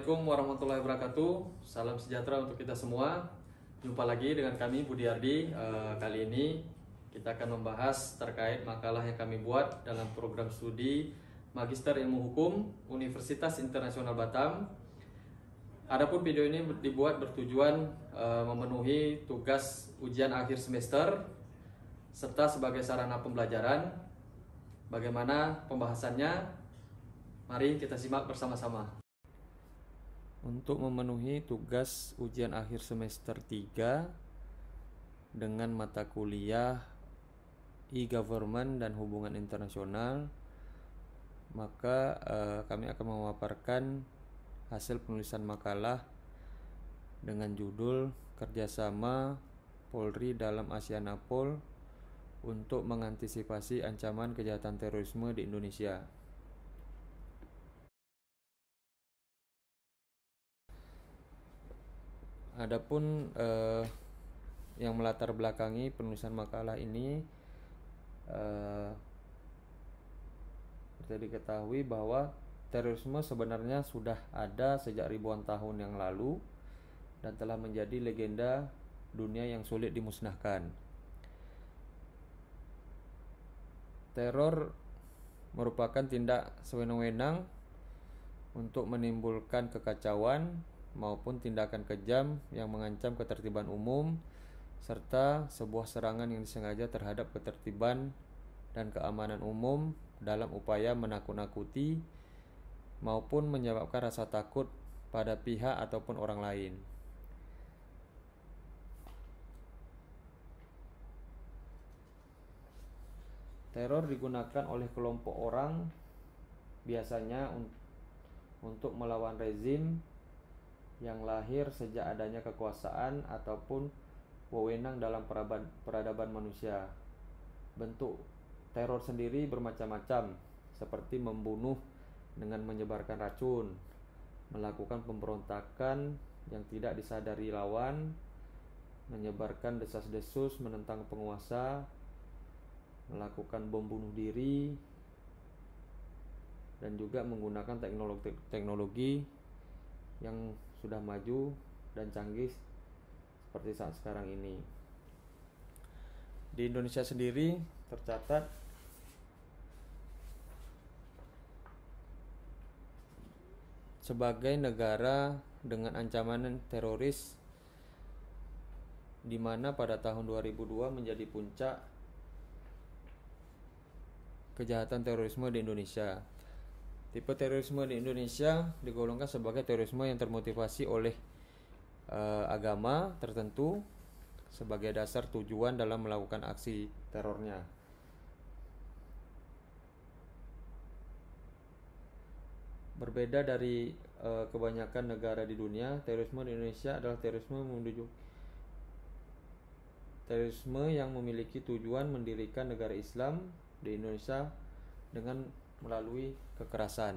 Assalamualaikum warahmatullahi wabarakatuh. Salam sejahtera untuk kita semua. Jumpa lagi dengan kami Budi Ardi. Kali ini kita akan membahas terkait makalah yang kami buat dalam program studi Magister Ilmu Hukum Universitas Internasional Batam. Adapun video ini dibuat bertujuan memenuhi tugas ujian akhir semester serta sebagai sarana pembelajaran. Bagaimana pembahasannya? Mari kita simak bersama-sama. Untuk memenuhi tugas ujian akhir semester 3 dengan mata kuliah e-government dan hubungan internasional, maka kami akan memaparkan hasil penulisan makalah dengan judul Kerjasama Polri dalam ASEANAPOL untuk mengantisipasi ancaman kejahatan terorisme di Indonesia. Adapun yang melatar belakangi penulisan makalah ini, kita diketahui bahwa terorisme sebenarnya sudah ada sejak ribuan tahun yang lalu dan telah menjadi legenda dunia yang sulit dimusnahkan. Teror merupakan tindak sewenang-wenang untuk menimbulkan kekacauan maupun tindakan kejam yang mengancam ketertiban umum serta sebuah serangan yang disengaja terhadap ketertiban dan keamanan umum dalam upaya menakut-nakuti maupun menyebabkan rasa takut pada pihak ataupun orang lain. Teror digunakan oleh kelompok orang biasanya untuk melawan rezim yang lahir sejak adanya kekuasaan ataupun wewenang dalam peradaban manusia. Bentuk teror sendiri bermacam-macam, seperti membunuh dengan menyebarkan racun, melakukan pemberontakan yang tidak disadari lawan, menyebarkan desas-desus menentang penguasa, melakukan bom bunuh diri, dan juga menggunakan teknologi yang sudah maju dan canggih seperti saat sekarang ini. Di Indonesia sendiri tercatat sebagai negara dengan ancaman teroris, di mana pada tahun 2002 menjadi puncak kejahatan terorisme di Indonesia. Tipe terorisme di Indonesia digolongkan sebagai terorisme yang termotivasi oleh agama tertentu sebagai dasar tujuan dalam melakukan aksi terornya. Berbeda dari kebanyakan negara di dunia, terorisme di Indonesia adalah terorisme yang memiliki tujuan mendirikan negara Islam di Indonesia dengan melalui kekerasan.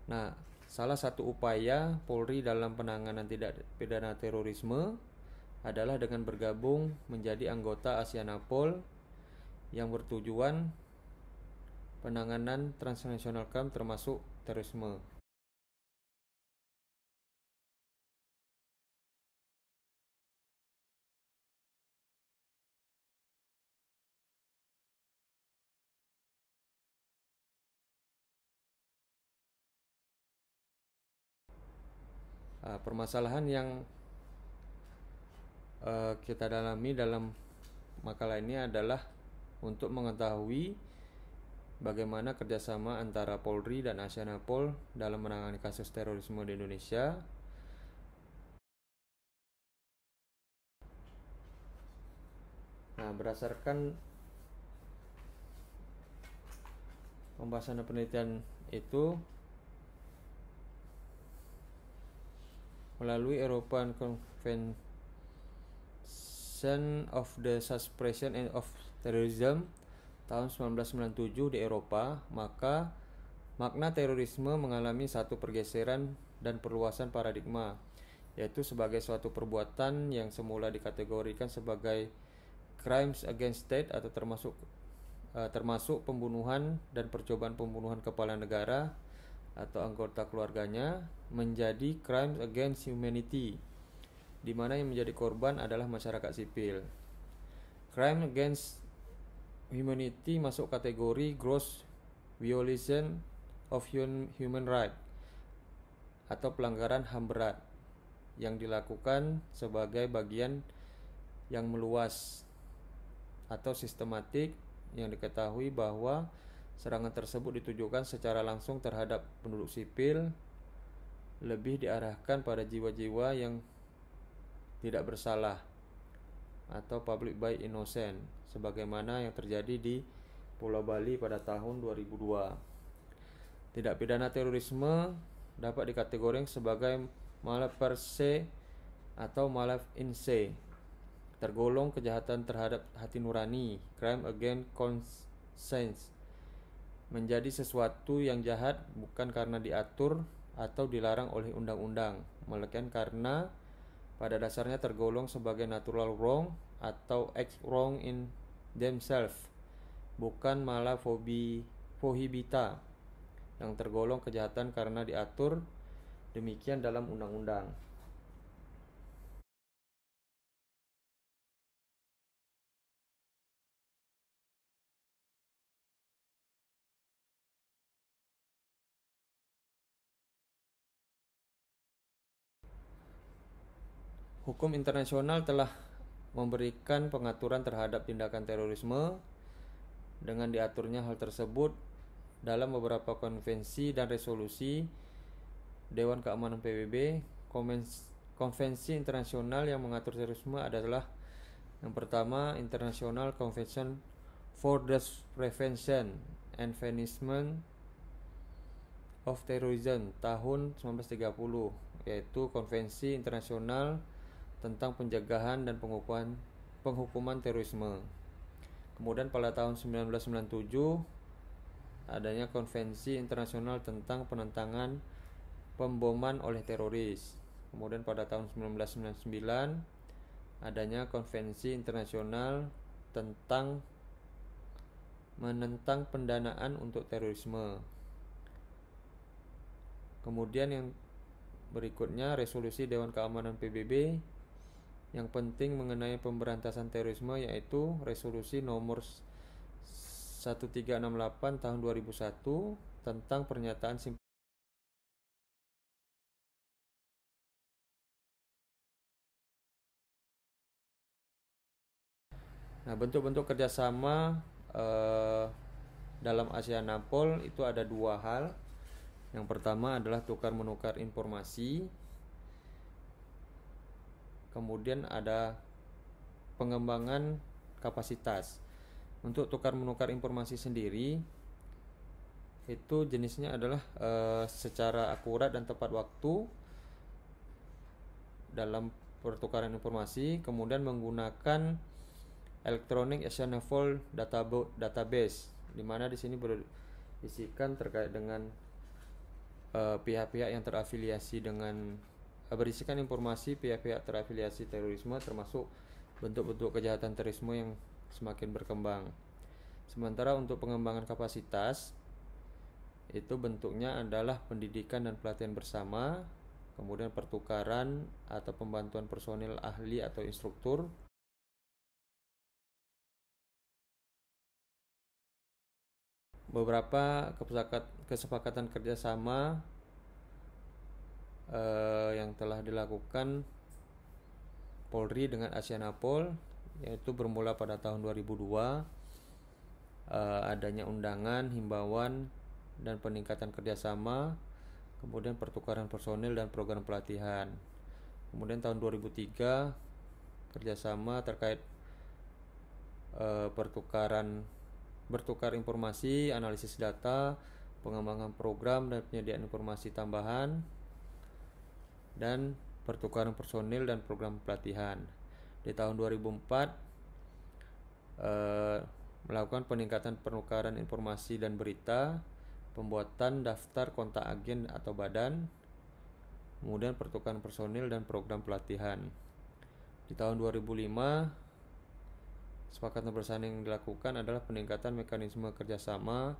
Nah, salah satu upaya Polri dalam penanganan tindak pidana terorisme adalah dengan bergabung menjadi anggota ASEANAPOL yang bertujuan penanganan transnational crime termasuk terorisme. Permasalahan yang kita dalami dalam makalah ini adalah untuk mengetahui bagaimana kerjasama antara Polri dan ASEANAPOL dalam menangani kasus terorisme di Indonesia. Nah, berdasarkan pembahasan dan penelitian itu, melalui European Convention of the Suppression of Terrorism tahun 1997 di Eropa, maka makna terorisme mengalami satu pergeseran dan perluasan paradigma, yaitu sebagai suatu perbuatan yang semula dikategorikan sebagai crimes against state atau termasuk pembunuhan dan percobaan pembunuhan kepala negara atau anggota keluarganya menjadi crimes against humanity, di mana yang menjadi korban adalah masyarakat sipil. Crime against humanity masuk kategori gross violation of human right atau pelanggaran HAM berat yang dilakukan sebagai bagian yang meluas atau sistematik yang diketahui bahwa serangan tersebut ditujukan secara langsung terhadap penduduk sipil, lebih diarahkan pada jiwa-jiwa yang tidak bersalah atau public by innocent, sebagaimana yang terjadi di Pulau Bali pada tahun 2002. Tindak pidana terorisme dapat dikategorikan sebagai malaf per se atau malaf in se, tergolong kejahatan terhadap hati nurani, crime against conscience, menjadi sesuatu yang jahat bukan karena diatur atau dilarang oleh undang-undang, melainkan karena pada dasarnya tergolong sebagai natural wrong atau act wrong in themselves, bukan malah prohibita yang tergolong kejahatan karena diatur demikian dalam undang-undang. Hukum internasional telah memberikan pengaturan terhadap tindakan terorisme dengan diaturnya hal tersebut dalam beberapa konvensi dan resolusi Dewan Keamanan PBB. Konvensi internasional yang mengatur terorisme adalah yang pertama, International Convention for the Prevention and Punishment of Terrorism tahun 1930, yaitu Konvensi Internasional tentang pencegahan dan penghukuman terorisme. Kemudian pada tahun 1997 adanya Konvensi Internasional tentang penentangan pemboman oleh teroris. Kemudian pada tahun 1999 adanya Konvensi Internasional tentang menentang pendanaan untuk terorisme. Kemudian yang berikutnya resolusi Dewan Keamanan PBB yang penting mengenai pemberantasan terorisme, yaitu resolusi nomor 1368 tahun 2001 tentang pernyataan Nah, bentuk-bentuk kerjasama dalam ASEAN NAPOL itu ada dua hal. Yang pertama adalah tukar-menukar informasi. Kemudian ada pengembangan kapasitas. Untuk tukar-menukar informasi sendiri, itu jenisnya adalah secara akurat dan tepat waktu dalam pertukaran informasi, kemudian menggunakan Electronic Actionable Database, di mana di sini berisikan terkait dengan pihak-pihak yang terafiliasi dengan berisikan informasi pihak-pihak terafiliasi terorisme, termasuk bentuk-bentuk kejahatan terorisme yang semakin berkembang. Sementara untuk pengembangan kapasitas itu bentuknya adalah pendidikan dan pelatihan bersama, kemudian pertukaran atau pembantuan personil ahli atau instruktur, beberapa kesepakatan kerjasama yang telah dilakukan Polri dengan ASEAN NAPOL, yaitu bermula pada tahun 2002, adanya undangan, himbauan, dan peningkatan kerjasama, kemudian pertukaran personil dan program pelatihan. Kemudian tahun 2003 kerjasama terkait bertukar informasi, analisis data, pengembangan program dan penyediaan informasi tambahan, dan pertukaran personil dan program pelatihan. Di tahun 2004 melakukan peningkatan penukaran informasi dan berita, pembuatan daftar kontak agen atau badan, kemudian pertukaran personil dan program pelatihan. Di tahun 2005 kesepakatan bersama yang dilakukan adalah peningkatan mekanisme kerjasama,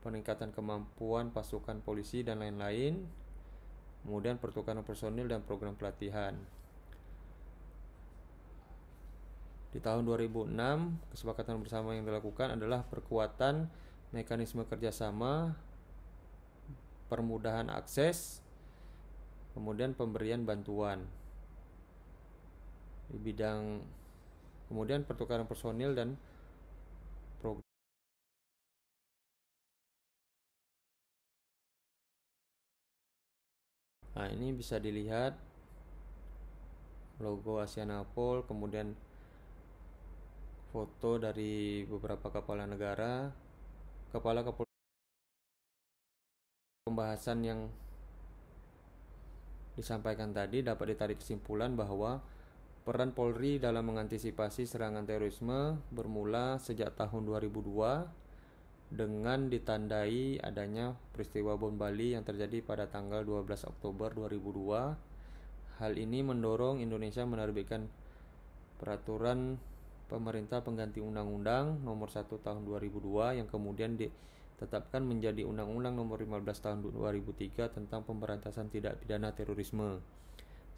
peningkatan kemampuan pasukan polisi dan lain-lain, kemudian pertukaran personil dan program pelatihan. Di tahun 2006, kesepakatan bersama yang dilakukan adalah perkuatan mekanisme kerjasama, permudahan akses, kemudian pemberian bantuan di bidang, kemudian pertukaran personil dan program. Nah, ini bisa dilihat logo Asianapol, kemudian foto dari beberapa kepala negara, kepala pembahasan yang disampaikan tadi dapat ditarik kesimpulan bahwa peran Polri dalam mengantisipasi serangan terorisme bermula sejak tahun 2002 dengan ditandai adanya peristiwa bom Bali yang terjadi pada tanggal 12 Oktober 2002. Hal ini mendorong Indonesia menerbitkan peraturan pemerintah pengganti Undang-Undang Nomor 1 Tahun 2002 yang kemudian ditetapkan menjadi Undang-Undang Nomor 15 Tahun 2003 tentang pemberantasan tindak pidana terorisme.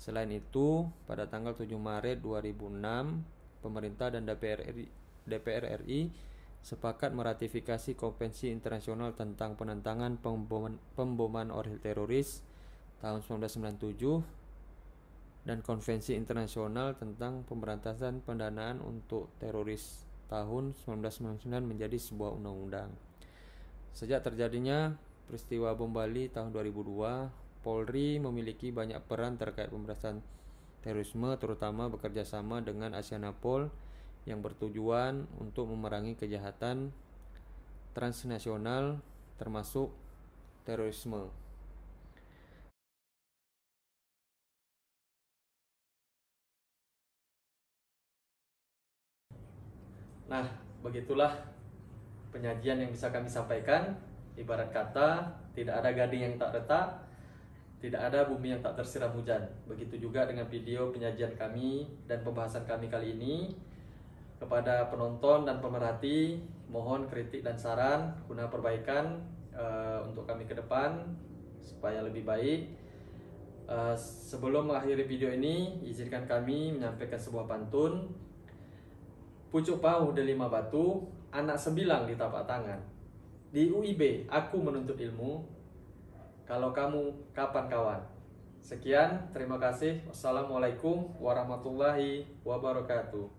Selain itu, pada tanggal 7 Maret 2006, pemerintah dan DPR RI sepakat meratifikasi Konvensi Internasional tentang Penentangan Pemboman Oril Teroris tahun 1997 dan Konvensi Internasional tentang Pemberantasan Pendanaan untuk Teroris tahun 1999 menjadi sebuah undang-undang. Sejak terjadinya peristiwa bom Bali tahun 2002, Polri memiliki banyak peran terkait pemberantasan terorisme, terutama bekerja sama dengan Asianapol yang bertujuan untuk memerangi kejahatan transnasional termasuk terorisme. Nah, begitulah penyajian yang bisa kami sampaikan. Ibarat kata, tidak ada gading yang tak retak, tidak ada bumi yang tak tersiram hujan. Begitu juga dengan video penyajian kami dan pembahasan kami kali ini. Kepada penonton dan pemerhati, mohon kritik dan saran guna perbaikan untuk kami ke depan supaya lebih baik. Sebelum mengakhiri video ini, izinkan kami menyampaikan sebuah pantun. Pucuk pau delima batu, anak sembilang di tapak tangan. Di UIB aku menuntut ilmu, kalau kamu kapan kawan? Sekian, terima kasih. Wassalamualaikum warahmatullahi wabarakatuh.